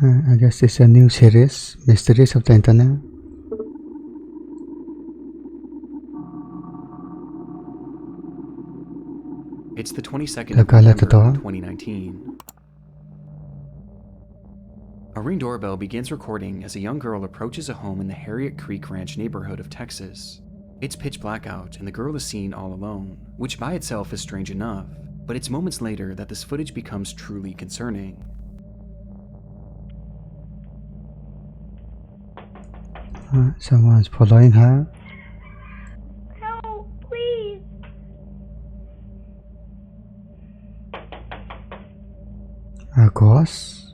I guess it's a new series, Mysteries of the Internet. It's the 22nd The of guy at the November, door. 2019. A Ring doorbell begins recording as a young girl approaches a home in the Harriet Creek Ranch neighborhood of Texas. It's pitch black out and the girl is seen all alone, which by itself is strange enough, but it's moments later that this footage becomes truly concerning. Someone's following her. Help, please. A ghost.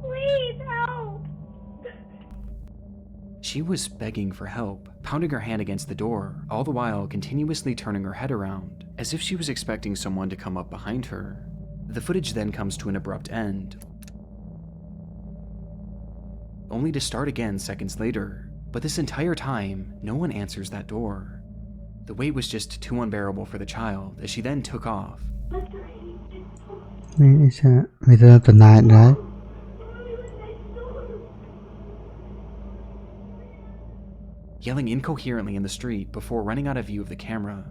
Please help. She was begging for help, pounding her hand against the door, all the while continuously turning her head around, as if she was expecting someone to come up behind her. The footage then comes to an abrupt end, only to start again seconds later. But this entire time, no one answers that door. The wait was just too unbearable for the child as she then took off. It's middle of the night, right? Yelling incoherently in the street before running out of view of the camera.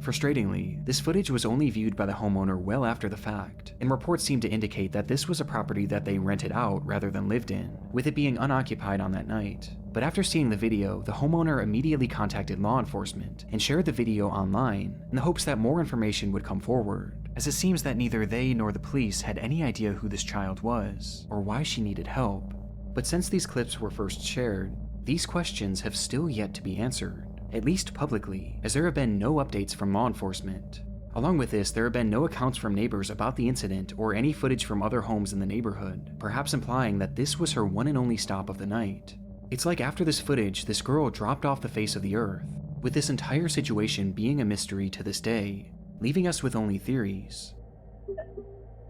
Frustratingly, this footage was only viewed by the homeowner well after the fact, and reports seem to indicate that this was a property that they rented out rather than lived in, with it being unoccupied on that night. But after seeing the video, the homeowner immediately contacted law enforcement and shared the video online in the hopes that more information would come forward, as it seems that neither they nor the police had any idea who this child was or why she needed help. But since these clips were first shared, these questions have still yet to be answered, at least publicly, as there have been no updates from law enforcement. Along with this, there have been no accounts from neighbors about the incident or any footage from other homes in the neighborhood, perhaps implying that this was her one and only stop of the night. It's like after this footage, this girl dropped off the face of the earth, with this entire situation being a mystery to this day, leaving us with only theories.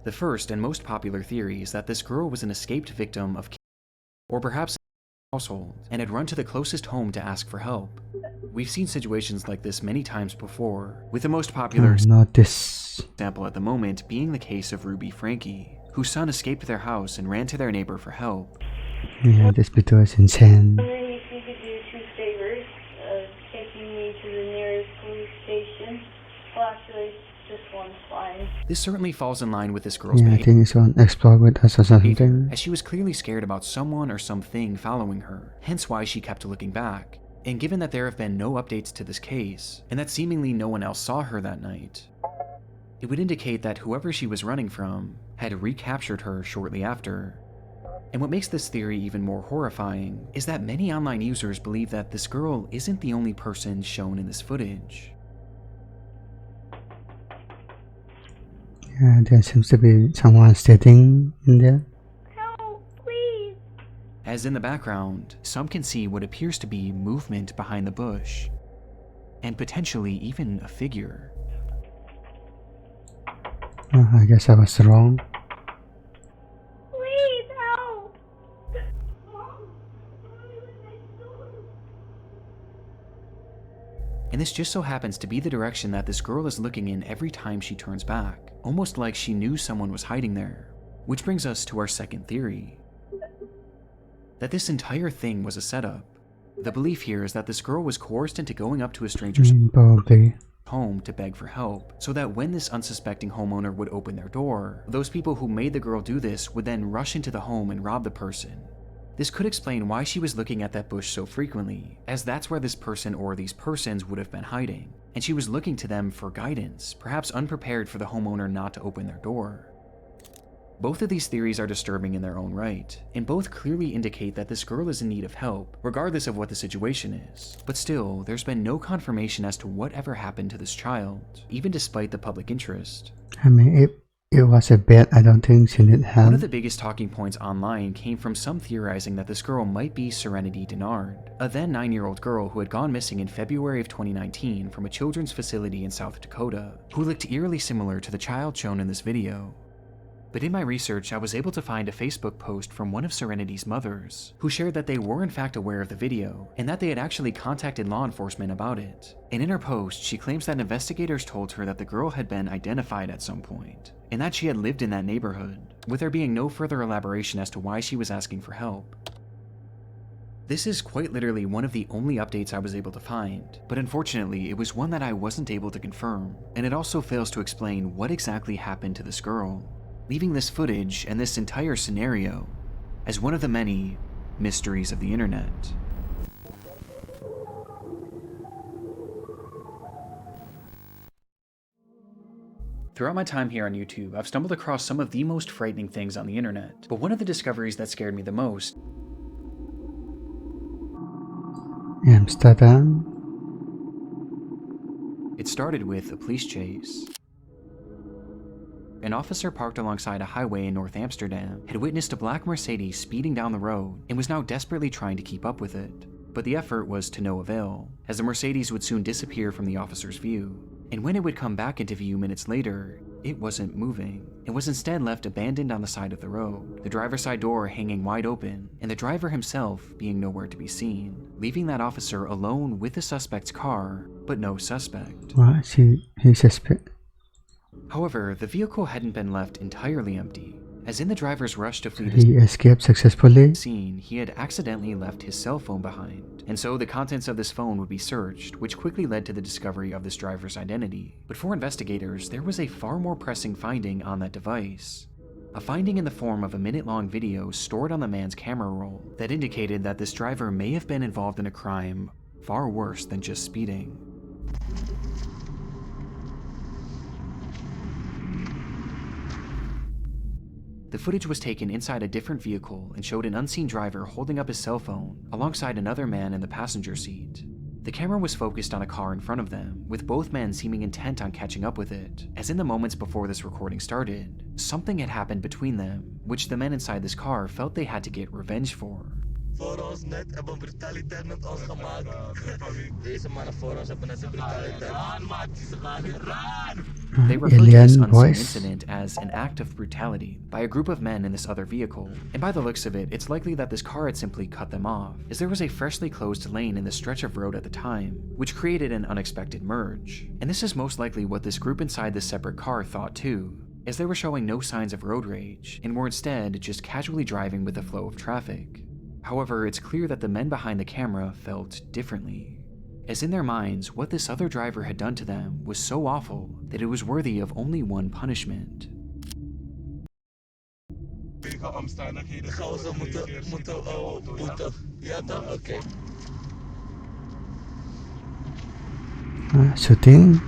The first and most popular theory is that this girl was an escaped victim of or perhaps household and had run to the closest home to ask for help. We've seen situations like this many times before, with the most popular Not this. example at the moment being the case of Ruby Frankie, whose son escaped their house and ran to their neighbor for help. Yeah, this video is insane. Wondering if you could do 2 favors, taking me to the nearest police station. Well, actually, just one's fine. This certainly falls in line with this girl's Yeah, I behavior, think it's on explore with us or something. as she was clearly scared about someone or something following her, hence why she kept looking back. And given that there have been no updates to this case, and that seemingly no one else saw her that night, it would indicate that whoever she was running from had recaptured her shortly after. And what makes this theory even more horrifying is that many online users believe that this girl isn't the only person shown in this footage. Yeah, there seems to be someone sitting in there. Help, please. As in the background, some can see what appears to be movement behind the bush, and potentially even a figure. I guess I was wrong. Please help. And this just so happens to be the direction that this girl is looking in every time she turns back, almost like she knew someone was hiding there. Which brings us to our second theory, that this entire thing was a setup. The belief here is that this girl was coerced into going up to a stranger's Probably. home to beg for help, so that when this unsuspecting homeowner would open their door, those people who made the girl do this would then rush into the home and rob the person. This could explain why she was looking at that bush so frequently, as that's where this person or these persons would have been hiding, and she was looking to them for guidance, perhaps unprepared for the homeowner not to open their door. Both of these theories are disturbing in their own right, and both clearly indicate that this girl is in need of help, regardless of what the situation is. But still, there's been no confirmation as to whatever happened to this child, even despite the public interest. I mean, if it was a bed, I don't think she need help. One of the biggest talking points online came from some theorizing that this girl might be Serenity Denard, a then 9-year-old girl who had gone missing in February of 2019 from a children's facility in South Dakota, who looked eerily similar to the child shown in this video. But in my research, I was able to find a Facebook post from one of Serenity's mothers, who shared that they were in fact aware of the video, and that they had actually contacted law enforcement about it. And in her post, she claims that investigators told her that the girl had been identified at some point, and that she had lived in that neighborhood, with there being no further elaboration as to why she was asking for help. This is quite literally one of the only updates I was able to find, but unfortunately it was one that I wasn't able to confirm, and it also fails to explain what exactly happened to this girl, leaving this footage and this entire scenario as one of the many mysteries of the internet. Throughout my time here on YouTube, I've stumbled across some of the most frightening things on the internet, but one of the discoveries that scared me the most Amsterdam. It started with a police chase. An officer parked alongside a highway in North Amsterdam had witnessed a black Mercedes speeding down the road and was now desperately trying to keep up with it. But the effort was to no avail, as the Mercedes would soon disappear from the officer's view. And when it would come back into view minutes later, it wasn't moving. It was instead left abandoned on the side of the road, the driver's side door hanging wide open, and the driver himself being nowhere to be seen, leaving that officer alone with the suspect's car, but no suspect. What? He suspect? However, the vehicle hadn't been left entirely empty, as in the driver's rush to flee He escaped successfully? the scene, he had accidentally left his cell phone behind, and so the contents of this phone would be searched, which quickly led to the discovery of this driver's identity. But for investigators, there was a far more pressing finding on that device. A finding in the form of a minute-long video stored on the man's camera roll that indicated that this driver may have been involved in a crime far worse than just speeding. The footage was taken inside a different vehicle and showed an unseen driver holding up his cell phone alongside another man in the passenger seat. The camera was focused on a car in front of them, with both men seeming intent on catching up with it, as in the moments before this recording started, something had happened between them, which the men inside this car felt they had to get revenge for. Voor ons net hebben brutaliteit met ons gemaakt. Deze mannen voor ons hebben net de brutaliteit. Run, maat, ze gaan niet run! They referred to this Alien unseen voice. incident as an act of brutality by a group of men in this other vehicle, and by the looks of it, it's likely that this car had simply cut them off, as there was a freshly closed lane in the stretch of road at the time, which created an unexpected merge. And this is most likely what this group inside this separate car thought too, as they were showing no signs of road rage, and were instead just casually driving with the flow of traffic. However, it's clear that the men behind the camera felt differently, as in their minds, what this other driver had done to them was so awful that it was worthy of only one punishment. Shooting?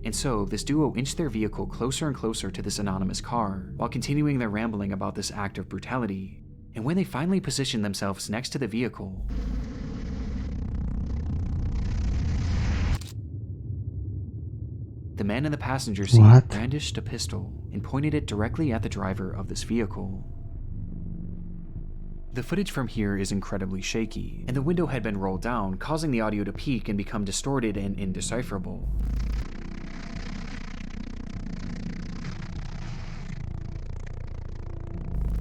And so, this duo inched their vehicle closer and closer to this anonymous car, while continuing their rambling about this act of brutality. And when they finally positioned themselves next to the vehicle, the man in the passenger seat What? brandished a pistol and pointed it directly at the driver of this vehicle. The footage from here is incredibly shaky, and the window had been rolled down, causing the audio to peak and become distorted and indecipherable.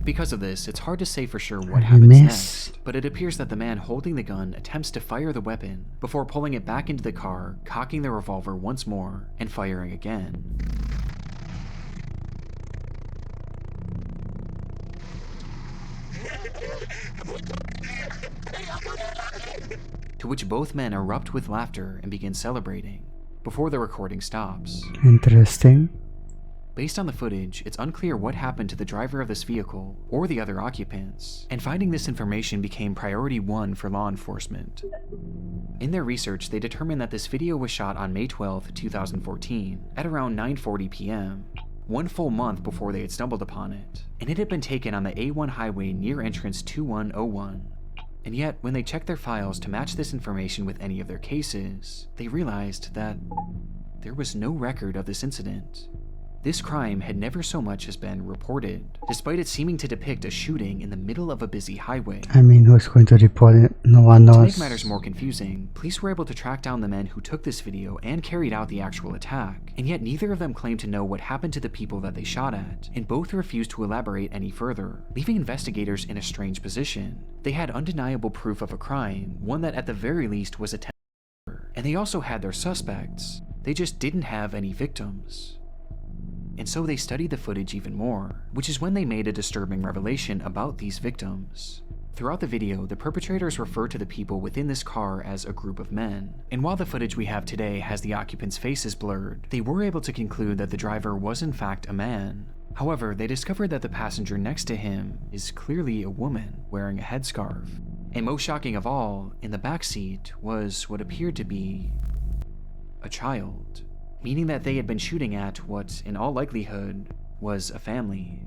Because of this, it's hard to say for sure what happens next, but it appears that the man holding the gun attempts to fire the weapon before pulling it back into the car, cocking the revolver once more, and firing again. To which both men erupt with laughter and begin celebrating, before the recording stops. Interesting. Based on the footage, it's unclear what happened to the driver of this vehicle or the other occupants, and finding this information became priority 1 for law enforcement. In their research, they determined that this video was shot on May 12, 2014, at around 9:40 p.m., 1 full month before they had stumbled upon it, and it had been taken on the A1 highway near entrance 2101. And yet, when they checked their files to match this information with any of their cases, they realized that there was no record of this incident. This crime had never so much as been reported, despite it seeming to depict a shooting in the middle of a busy highway. I mean, who's going to report it? No one knows. To make matters more confusing, police were able to track down the men who took this video and carried out the actual attack, and yet neither of them claimed to know what happened to the people that they shot at, and both refused to elaborate any further, leaving investigators in a strange position. They had undeniable proof of a crime, one that at the very least was attempted murder, and they also had their suspects. They just didn't have any victims. And so they studied the footage even more, which is when they made a disturbing revelation about these victims. Throughout the video, the perpetrators refer to the people within this car as a group of men, and while the footage we have today has the occupants' faces blurred, they were able to conclude that the driver was in fact a man. However, they discovered that the passenger next to him is clearly a woman wearing a headscarf. And most shocking of all, in the back seat was what appeared to be a child, meaning that they had been shooting at what, in all likelihood, was a family.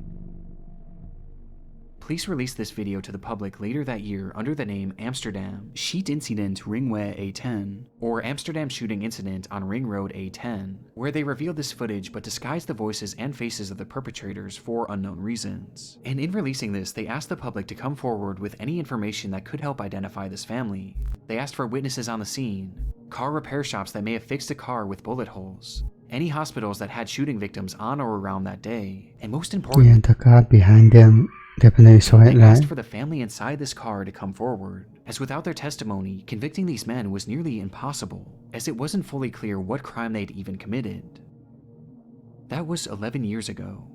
Police released this video to the public later that year under the name Amsterdam Schiet Incident Ringweg A10, or Amsterdam Shooting Incident on Ring Road A10, where they revealed this footage but disguised the voices and faces of the perpetrators for unknown reasons. And in releasing this, they asked the public to come forward with any information that could help identify this family. They asked for witnesses on the scene, car repair shops that may have fixed a car with bullet holes, any hospitals that had shooting victims on or around that day, and most importantly, Yeah, the car behind them definitely saw it, they asked right? for the family inside this car to come forward, as without their testimony, convicting these men was nearly impossible, as it wasn't fully clear what crime they'd even committed. That was 11 years ago,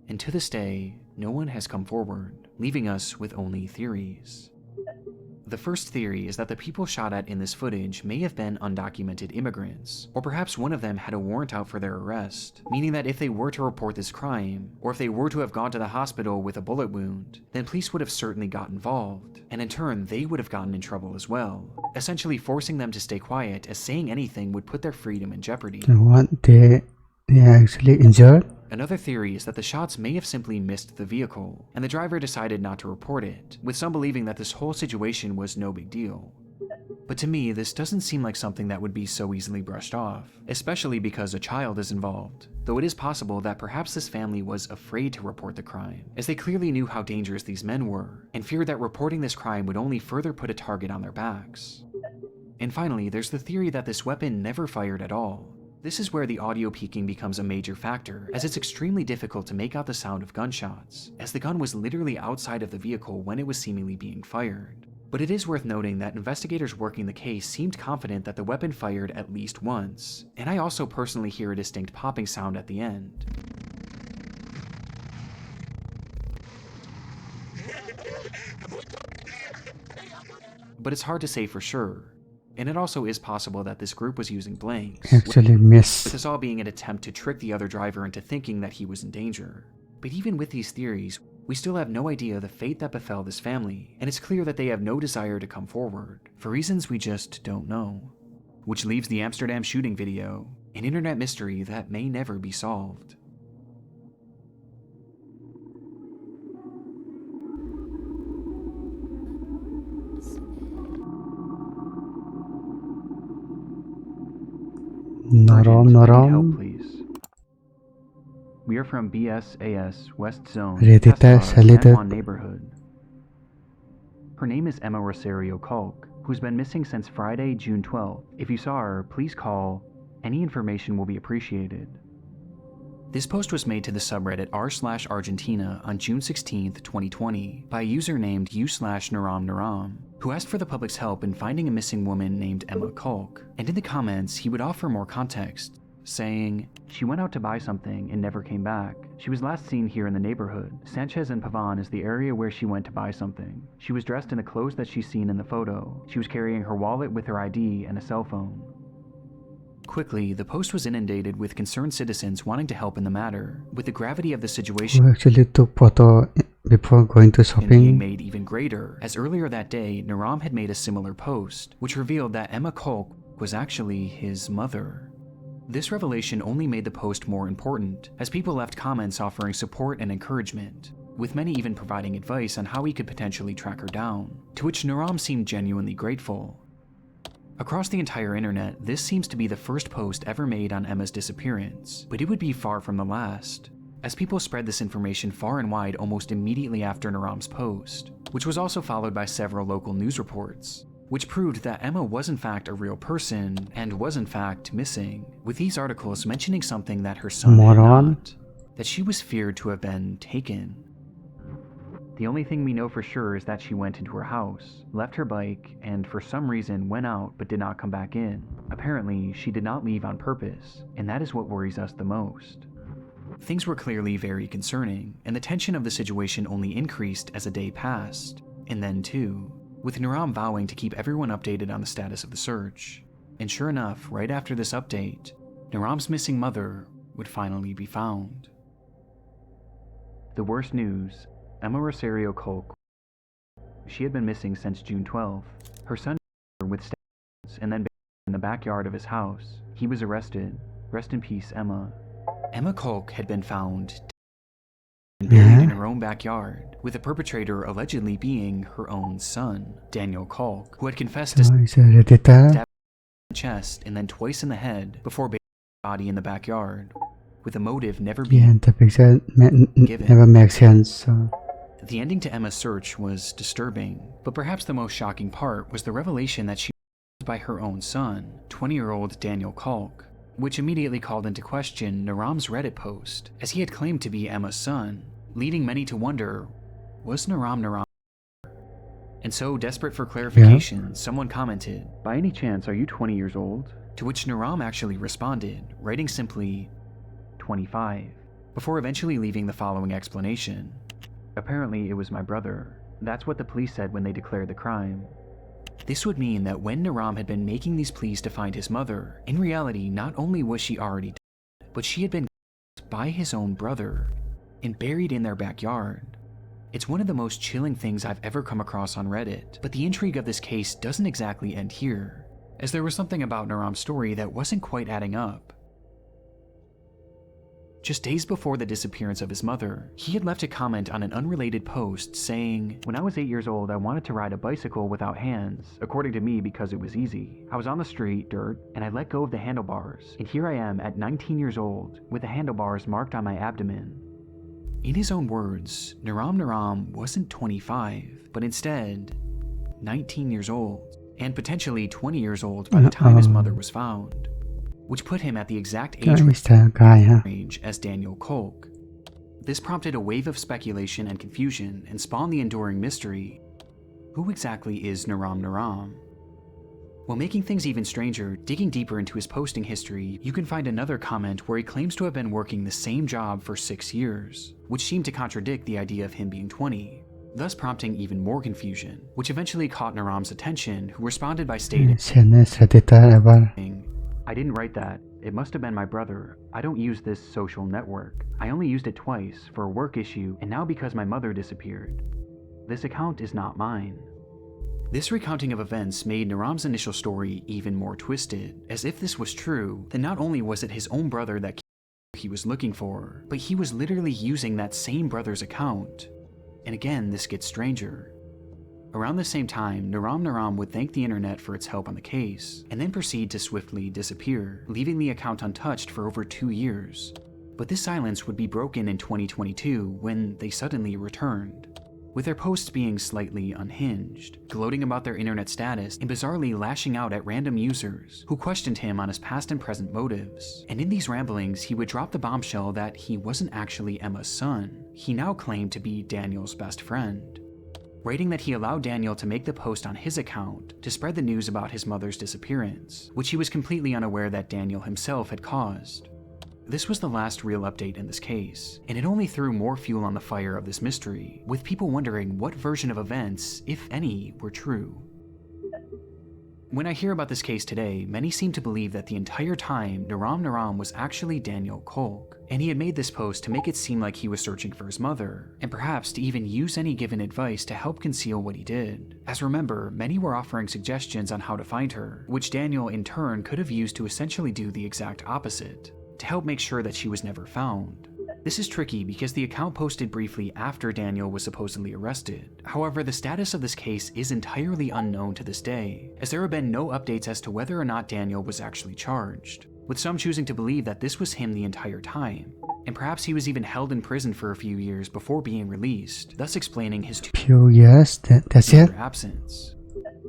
and to this day, no one has come forward, leaving us with only theories. The first theory is that the people shot at in this footage may have been undocumented immigrants, or perhaps one of them had a warrant out for their arrest, meaning that if they were to report this crime, or if they were to have gone to the hospital with a bullet wound, then police would have certainly got involved, and in turn they would have gotten in trouble as well, essentially forcing them to stay quiet as saying anything would put their freedom in jeopardy. And what, they actually injured? Another theory is that the shots may have simply missed the vehicle, and the driver decided not to report it, with some believing that this whole situation was no big deal. But to me, this doesn't seem like something that would be so easily brushed off, especially because a child is involved, though it is possible that perhaps this family was afraid to report the crime, as they clearly knew how dangerous these men were, and feared that reporting this crime would only further put a target on their backs. And finally, there's the theory that this weapon never fired at all. This is where the audio peaking becomes a major factor, as it's extremely difficult to make out the sound of gunshots, as the gun was literally outside of the vehicle when it was seemingly being fired. But it is worth noting that investigators working the case seemed confident that the weapon fired at least once, and I also personally hear a distinct popping sound at the end. But it's hard to say for sure. And it also is possible that this group was using blanks, Actually missed. with this all being an attempt to trick the other driver into thinking that he was in danger. But even with these theories, we still have no idea the fate that befell this family, and it's clear that they have no desire to come forward, for reasons we just don't know. Which leaves the Amsterdam shooting video, an internet mystery that may never be solved. Norom, Sergeant, I need help, norom. please. We are from BSAS West Zone, Redita Tesla, San Salida. Juan neighborhood. Her name is Emma Rosario Culk, who's been missing since Friday, June 12th. If you saw her, please call. Any information will be appreciated. This post was made to the subreddit r/Argentina on June 16th, 2020 by a user named u/NaramNaram, who asked for the public's help in finding a missing woman named Emma Culk, and in the comments he would offer more context, saying, "She went out to buy something and never came back. She was last seen here in the neighborhood. Sanchez and Pavan is the area where she went to buy something. She was dressed in the clothes that she's seen in the photo. She was carrying her wallet with her ID and a cell phone." Quickly, the post was inundated with concerned citizens wanting to help in the matter, with the gravity of the situation Who actually took photo before going to and being shopping? made even greater, as earlier that day, Naram had made a similar post, which revealed that Emma Culk was actually his mother. This revelation only made the post more important, as people left comments offering support and encouragement, with many even providing advice on how he could potentially track her down, to which Naram seemed genuinely grateful. Across the entire internet, this seems to be the first post ever made on Emma's disappearance, but it would be far from the last, as people spread this information far and wide almost immediately after Naram's post, which was also followed by several local news reports, which proved that Emma was in fact a real person and was in fact missing, with these articles mentioning something that her son had not, that she was feared to have been taken. The only thing we know for sure is that she went into her house, left her bike, and for some reason went out but did not come back in. Apparently, she did not leave on purpose, and that is what worries us the most. Things were clearly very concerning, and the tension of the situation only increased as a day passed, and then too, with Naram vowing to keep everyone updated on the status of the search. And sure enough, right after this update, Naram's missing mother would finally be found. The worst news, Emma Rosario Kolk. She had been missing since June 12th. Her son with stabs and then buried in the backyard of his house. He was arrested. Rest in peace, Emma. Emma Kolk had been found and buried in her own backyard, with the perpetrator allegedly being her own son, Daniel Kolk, who had confessed to stabbing in the chest and then twice in the head before burying the body in the backyard, with the motive never being given. Never makes sense. The ending to Emma's search was disturbing, but perhaps the most shocking part was the revelation that she was by her own son, 20-year-old Daniel Kolk, which immediately called into question Naram's Reddit post, as he had claimed to be Emma's son, leading many to wonder, was Naram? And so, desperate for clarification, someone commented, "By any chance, are you 20 years old?" To which Naram actually responded, writing simply, 25, before eventually leaving the following explanation. "Apparently, it was my brother. That's what the police said when they declared the crime." This would mean that when Naram had been making these pleas to find his mother, in reality, not only was she already dead, but she had been killed by his own brother and buried in their backyard. It's one of the most chilling things I've ever come across on Reddit, but the intrigue of this case doesn't exactly end here, as there was something about Naram's story that wasn't quite adding up. Just days before the disappearance of his mother, he had left a comment on an unrelated post saying, "When I was 8 years old, I wanted to ride a bicycle without hands, according to me because it was easy. I was on the street, dirt, and I let go of the handlebars, and here I am at 19 years old, with the handlebars marked on my abdomen." In his own words, Naram wasn't 25, but instead 19 years old, and potentially 20 years old by the time his mother was found, which put him at the exact age range as Daniel Kolk. This prompted a wave of speculation and confusion and spawned the enduring mystery: who exactly is Naram? While making things even stranger, digging deeper into his posting history, you can find another comment where he claims to have been working the same job for 6 years, which seemed to contradict the idea of him being 20, thus prompting even more confusion, which eventually caught Naram's attention, who responded by stating, "I didn't write that. It must have been my brother. I don't use this social network. I only used it twice for a work issue and now because my mother disappeared. This account is not mine." This recounting of events made Naram's initial story even more twisted, as if this was true, then not only was it his own brother that he was looking for, but he was literally using that same brother's account. And again, this gets stranger. Around the same time, Naram would thank the internet for its help on the case, and then proceed to swiftly disappear, leaving the account untouched for over 2 years. But this silence would be broken in 2022 when they suddenly returned, with their posts being slightly unhinged, gloating about their internet status and bizarrely lashing out at random users who questioned him on his past and present motives. And in these ramblings, he would drop the bombshell that he wasn't actually Emma's son. He now claimed to be Daniel's best friend, writing that he allowed Daniel to make the post on his account to spread the news about his mother's disappearance, which he was completely unaware that Daniel himself had caused. This was the last real update in this case, and it only threw more fuel on the fire of this mystery, with people wondering what version of events, if any, were true. When I hear about this case today, many seem to believe that the entire time Naram was actually Daniel Kolk, and he had made this post to make it seem like he was searching for his mother, and perhaps to even use any given advice to help conceal what he did. As remember, many were offering suggestions on how to find her, which Daniel in turn could have used to essentially do the exact opposite, to help make sure that she was never found. This is tricky because the account posted briefly after Daniel was supposedly arrested. However, the status of this case is entirely unknown to this day, as there have been no updates as to whether or not Daniel was actually charged, with some choosing to believe that this was him the entire time, and perhaps he was even held in prison for a few years before being released, thus explaining his Few years, that's it. absence.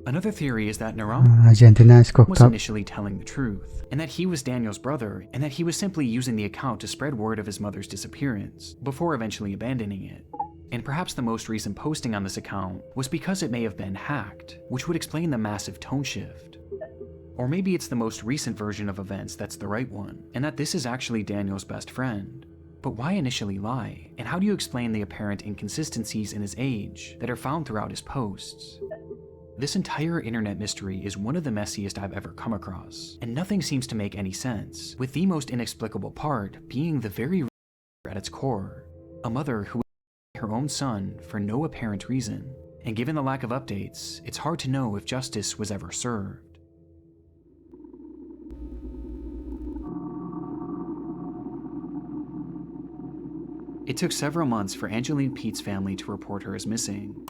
Another theory is that Naram Argentina is cooked was up. initially telling the truth, and that he was Daniel's brother, and that he was simply using the account to spread word of his mother's disappearance, before eventually abandoning it. And perhaps the most recent posting on this account was because it may have been hacked, which would explain the massive tone shift. Or maybe it's the most recent version of events that's the right one, and that this is actually Daniel's best friend. But why initially lie? And how do you explain the apparent inconsistencies in his age that are found throughout his posts? This entire internet mystery is one of the messiest I've ever come across, and nothing seems to make any sense, with the most inexplicable part being the very at its core. A mother who would her own son for no apparent reason, and given the lack of updates, it's hard to know if justice was ever served. It took several months for Angeline Pete's family to report her as missing.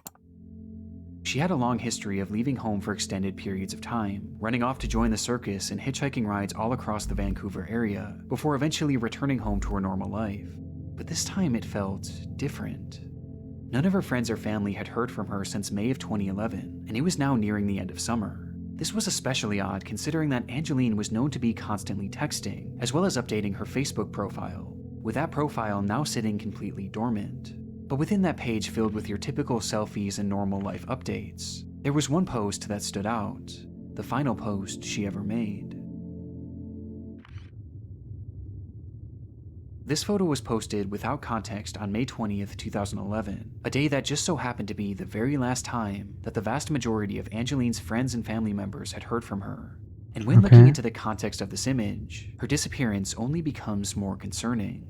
She had a long history of leaving home for extended periods of time, running off to join the circus and hitchhiking rides all across the Vancouver area, before eventually returning home to her normal life. But this time it felt different. None of her friends or family had heard from her since May of 2011, and it was now nearing the end of summer. This was especially odd considering that Angeline was known to be constantly texting, as well as updating her Facebook profile, with that profile now sitting completely dormant. But within that page filled with your typical selfies and normal life updates, there was one post that stood out, the final post she ever made. This photo was posted without context on May 20th, 2011, a day that just so happened to be the very last time that the vast majority of Angeline's friends and family members had heard from her. And when looking into the context of this image, her disappearance only becomes more concerning.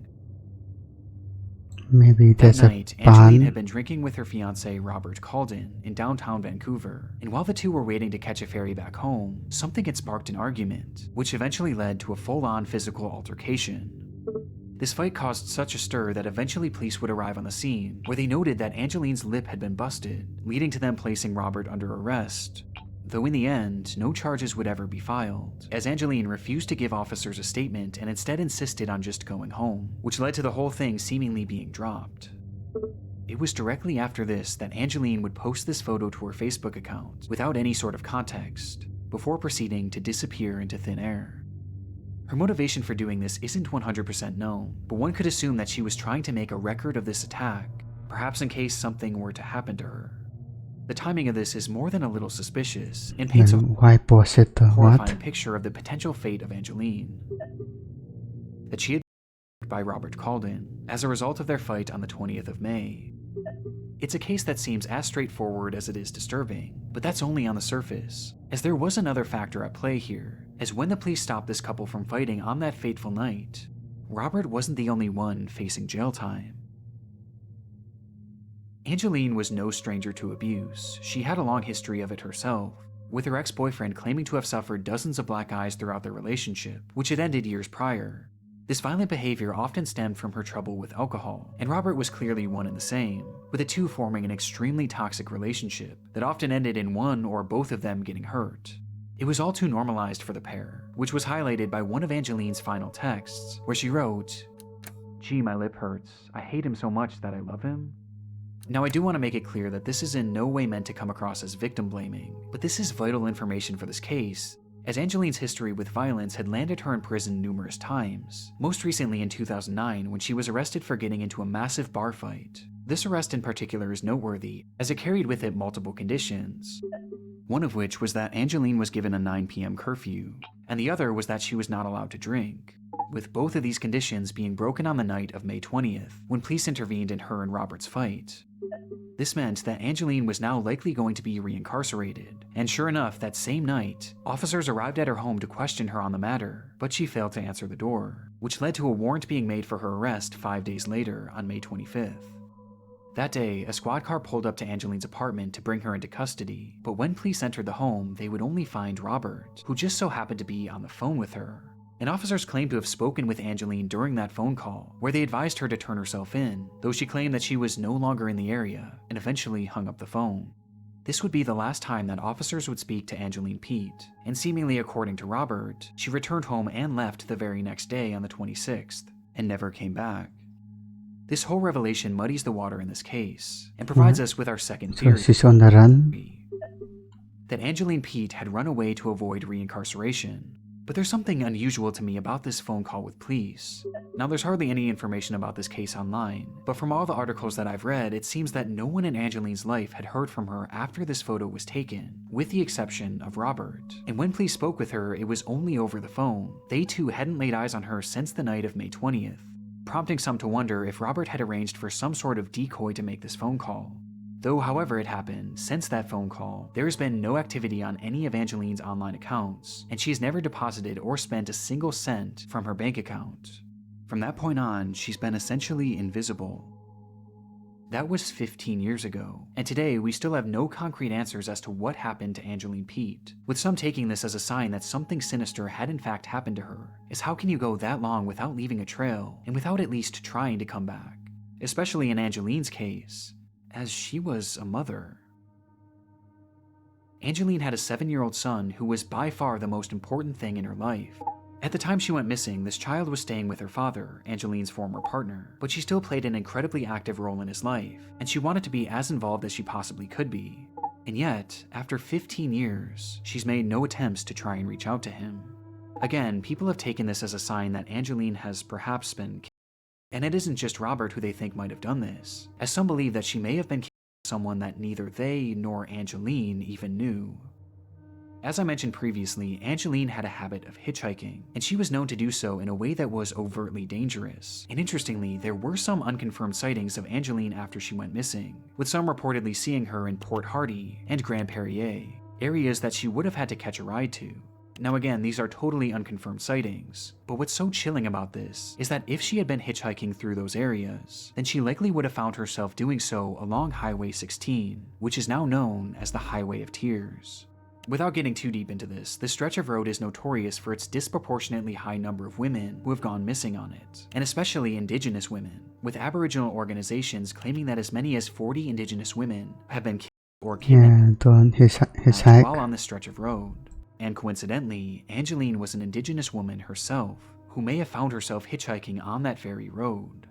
Maybe there's That a night, Angeline ban. had been drinking with her fiancé Robert Calden in downtown Vancouver, and while the two were waiting to catch a ferry back home, something had sparked an argument, which eventually led to a full-on physical altercation. This fight caused such a stir that eventually police would arrive on the scene, where they noted that Angeline's lip had been busted, leading to them placing Robert under arrest. Though in the end, no charges would ever be filed, as Angeline refused to give officers a statement and instead insisted on just going home, which led to the whole thing seemingly being dropped. It was directly after this that Angeline would post this photo to her Facebook account, without any sort of context, before proceeding to disappear into thin air. Her motivation for doing this isn't 100% known, but one could assume that she was trying to make a record of this attack, perhaps in case something were to happen to her. The timing of this is more than a little suspicious, and paints a Why pause it? horrifying What? picture of the potential fate of Angeline. That she had been by Robert Calden as a result of their fight on the 20th of May. It's a case that seems as straightforward as it is disturbing, but that's only on the surface, as there was another factor at play here, as when the police stopped this couple from fighting on that fateful night, Robert wasn't the only one facing jail time. Angeline was no stranger to abuse. She had a long history of it herself, with her ex-boyfriend claiming to have suffered dozens of black eyes throughout their relationship, which had ended years prior. This violent behavior often stemmed from her trouble with alcohol, and Robert was clearly one and the same, with the two forming an extremely toxic relationship that often ended in one or both of them getting hurt. It was all too normalized for the pair, which was highlighted by one of Angeline's final texts, where she wrote, "Gee, my lip hurts. I hate him so much that I love him." Now, I do want to make it clear that this is in no way meant to come across as victim blaming, but this is vital information for this case, as Angeline's history with violence had landed her in prison numerous times, most recently in 2009 when she was arrested for getting into a massive bar fight. This arrest in particular is noteworthy, as it carried with it multiple conditions, one of which was that Angeline was given a 9 p.m. curfew, and the other was that she was not allowed to drink, with both of these conditions being broken on the night of May 20th, when police intervened in her and Robert's fight. This meant that Angeline was now likely going to be reincarcerated, and sure enough, that same night, officers arrived at her home to question her on the matter, but she failed to answer the door, which led to a warrant being made for her arrest 5 days later on May 25th. That day, a squad car pulled up to Angeline's apartment to bring her into custody, but when police entered the home, they would only find Robert, who just so happened to be on the phone with her. And officers claim to have spoken with Angeline during that phone call, where they advised her to turn herself in, though she claimed that she was no longer in the area and eventually hung up the phone. This would be the last time that officers would speak to Angeline Pete, and seemingly according to Robert, she returned home and left the very next day on the 26th, and never came back. This whole revelation muddies the water in this case, and provides us with our second So theory. she's on the run? That Angeline Pete had run away to avoid reincarceration. But there's something unusual to me about this phone call with police. Now, there's hardly any information about this case online, but from all the articles that I've read, it seems that no one in Angeline's life had heard from her after this photo was taken, with the exception of Robert. And when police spoke with her, it was only over the phone. They too hadn't laid eyes on her since the night of May 20th, prompting some to wonder if Robert had arranged for some sort of decoy to make this phone call. Though, however it happened, since that phone call, there has been no activity on any of Angeline's online accounts, and she has never deposited or spent a single cent from her bank account. From that point on, she's been essentially invisible. That was 15 years ago, and today we still have no concrete answers as to what happened to Angeline Pete, with some taking this as a sign that something sinister had in fact happened to her, as how can you go that long without leaving a trail, and without at least trying to come back? Especially in Angeline's case, as she was a mother. Angeline had a 7-year-old son who was by far the most important thing in her life. At the time she went missing, this child was staying with her father, Angeline's former partner, but she still played an incredibly active role in his life, and she wanted to be as involved as she possibly could be. And yet, after 15 years, she's made no attempts to try and reach out to him. Again, people have taken this as a sign that Angeline has perhaps been killed. And it isn't just Robert who they think might have done this, as some believe that she may have been killing someone that neither they nor Angeline even knew. As I mentioned previously, Angeline had a habit of hitchhiking, and she was known to do so in a way that was overtly dangerous. And interestingly, there were some unconfirmed sightings of Angeline after she went missing, with some reportedly seeing her in Port Hardy and Grand Perrier, areas that she would have had to catch a ride to. Now again, these are totally unconfirmed sightings, but what's so chilling about this is that if she had been hitchhiking through those areas, then she likely would have found herself doing so along Highway 16, which is now known as the Highway of Tears. Without getting too deep into this stretch of road is notorious for its disproportionately high number of women who have gone missing on it, and especially Indigenous women, with Aboriginal organizations claiming that as many as 40 Indigenous women have been killed or kidnapped while on this stretch of road. And coincidentally, Angeline was an Indigenous woman herself, who may have found herself hitchhiking on that very road.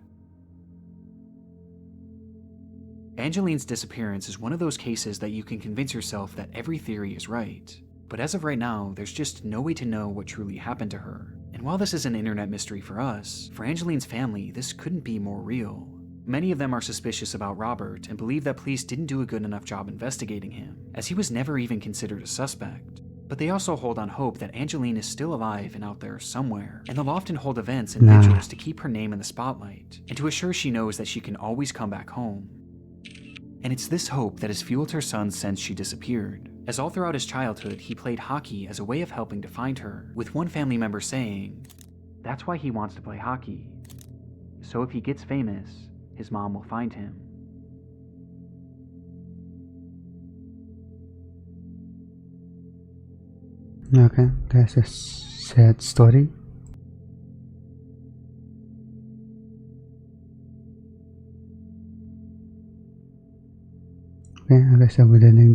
Angeline's disappearance is one of those cases that you can convince yourself that every theory is right. But as of right now, there's just no way to know what truly happened to her. And while this is an internet mystery for us, for Angeline's family, this couldn't be more real. Many of them are suspicious about Robert and believe that police didn't do a good enough job investigating him, as he was never even considered a suspect. But they also hold on hope that Angeline is still alive and out there somewhere, and they'll often hold events and vigils to keep her name in the spotlight, and to assure she knows that she can always come back home. And it's this hope that has fueled her son since she disappeared, as all throughout his childhood he played hockey as a way of helping to find her, with one family member saying, "That's why he wants to play hockey. So if he gets famous, his mom will find him." Okay, that's a sad story. Okay, hanggang sa muli ng